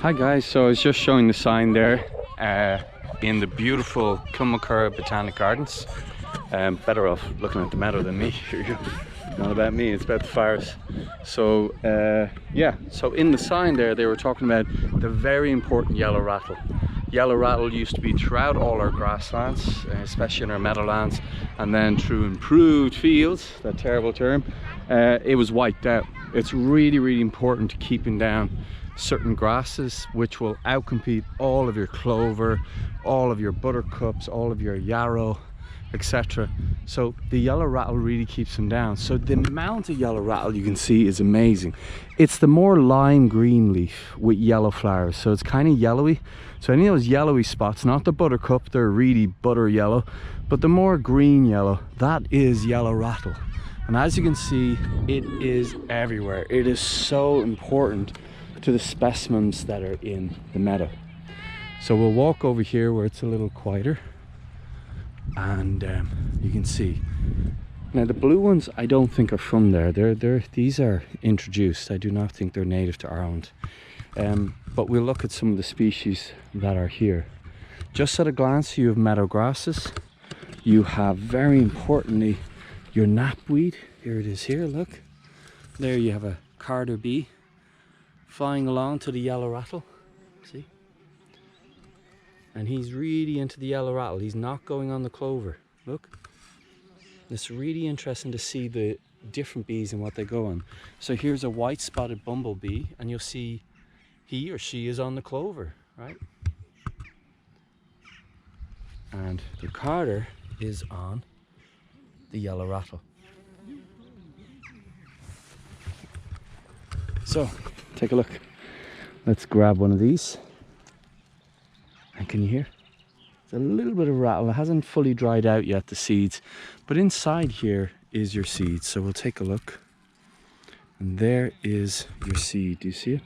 Hi guys, so I was just showing the sign there in the beautiful Kilmacurragh Botanic Gardens. Better off looking at the meadow than me. Not about me, it's about the flowers. So yeah, so in the sign there they were talking about the very important yellow rattle. Yellow rattle used to be throughout all our grasslands, especially in our meadowlands, and then through improved fields, that terrible term, it was wiped out. It's really important to keeping down certain grasses which will outcompete all of your clover, all of your buttercups, all of your yarrow, etc. So the yellow rattle really keeps them down. So the amount of yellow rattle you can see is amazing. It's the more lime green leaf with yellow flowers, so it's kind of yellowy. So any of those yellowy spots, not the buttercup, they're really butter yellow, but the more green yellow, that is yellow rattle. And as you can see, it is everywhere. It is so important to the specimens that are in the meadow. So we'll walk over here where it's a little quieter, and you can see. Now the blue ones I don't think are from there. These are introduced. I do not think they're native to Ireland. But we'll look at some of the species that are here. Just at a glance, you have meadow grasses. You have, very importantly, your knapweed. Here it is here, look. There you have a carder bee flying along to the yellow rattle, see? And he's really into the yellow rattle. He's not going on the clover, look. It's really interesting to see the different bees and what they go on. So here's a white spotted bumblebee, and you'll see he or she is on the clover, right? And the carder is on the yellow rattle. So take a look. Let's grab one of these. And can you hear? There's a little bit of rattle. It hasn't fully dried out yet, the seeds, but inside here is your seed. So we'll take a look, and there is your seed. Do you see it?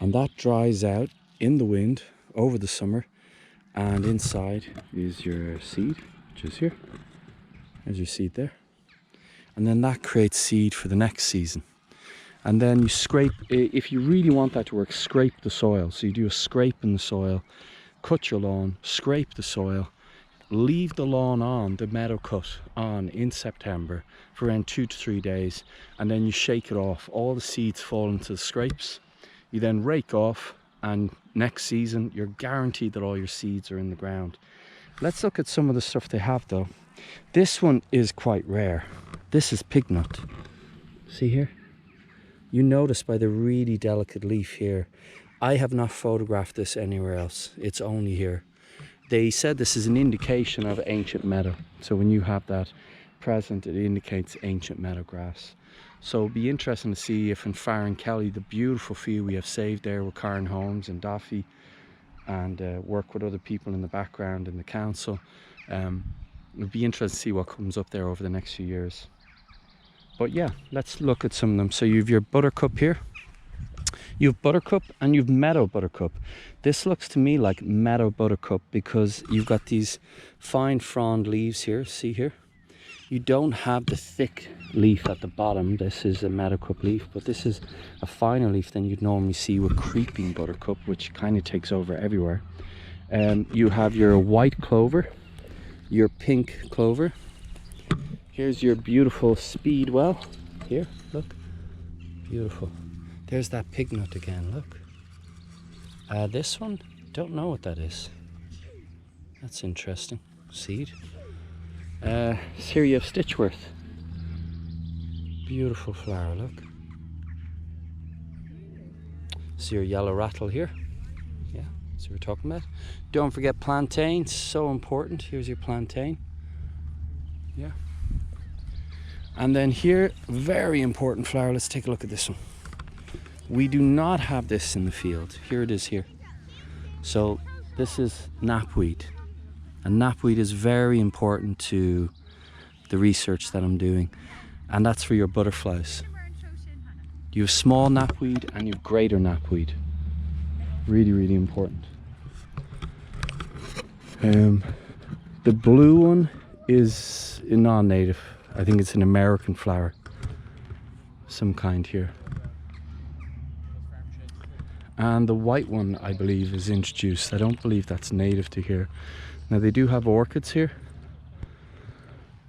And that dries out in the wind over the summer, and inside is your seed, which is here. There's your seed there, and then that creates seed for the next season. And then you scrape, if you really want that to work, scrape the soil. So you do a scrape in the soil, cut your lawn, scrape the soil, leave the lawn on, the meadow cut on in September for around 2 to 3 days, and then you shake it off. All the seeds fall into the scrapes. You then rake off, and next season you're guaranteed that all your seeds are in the ground. Let's look at some of the stuff they have though. This one is quite rare. This is pignut. See here? You notice by the really delicate leaf here. I have not photographed this anywhere else. It's only here. They said this is an indication of ancient meadow. So when you have that present, it indicates ancient meadow grass. So it'll be interesting to see if in Farrankelly, the beautiful field we have saved there with Karen Holmes and Daffy, and work with other people in the background in the council. It'll be interesting to see what comes up there over the next few years. But yeah, let's look at some of them. So you have your buttercup here. You have buttercup and you have meadow buttercup. This looks to me like meadow buttercup because you've got these fine frond leaves here. See here? You don't have the thick leaf at the bottom. This is a meadowcup leaf, but this is a finer leaf than you'd normally see with creeping buttercup, which kind of takes over everywhere. You have your white clover, your pink clover. Here's your beautiful speedwell. Here, look. Beautiful. There's that pignut again, look. This one, don't know what that is. That's interesting. Seed. So here you have Stitchwort. Beautiful flower, look. See your yellow rattle here. Yeah, that's what we're talking about. Don't forget plantain, so important. Here's your plantain. Yeah. And then here, very important flower. Let's take a look at this one. We do not have this in the field. Here it is here. So this is knapweed. And knapweed is very important to the research that I'm doing. And that's for your butterflies. You have small knapweed and you have greater knapweed. Really important. The blue one is non-native. I think it's an American flower. Some kind here. and the white one I believe is introduced. I don't believe that's native to here. Now they do have orchids here,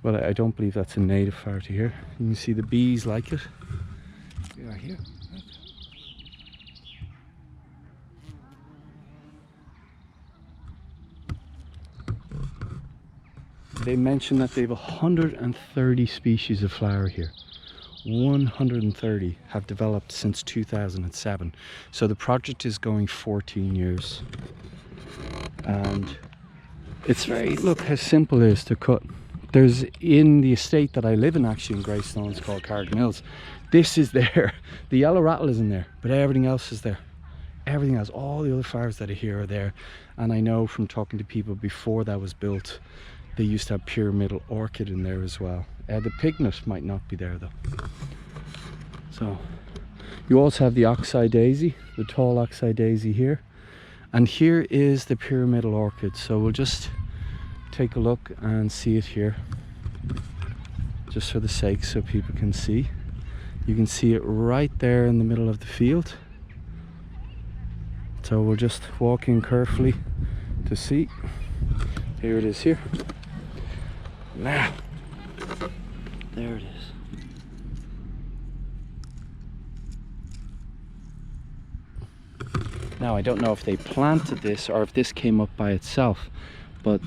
but I don't believe that's a native flower to here. You can see the bees like it. We are here. They mentioned that they have 130 species of flower here. 130 have developed since 2007. So the project is going 14 years. And it's very, look how simple it is to cut. There's, in the estate that I live in actually in Greystones called Carrick Mills, this is there. The yellow rattle isn't there, but everything else is there. Everything else, all the other flowers that are here are there. And I know from talking to people before that was built, they used to have pyramidal orchid in there as well. The pignet might not be there though. So you also have the oxeye daisy, the tall oxeye daisy here. And here is the pyramidal orchid. So we'll just take a look and see it here, just for the sake so people can see. You can see it right there in the middle of the field. So we'll just walk in carefully to see. Here it is here. Now, there it is. Now I don't know if they planted this or if this came up by itself, but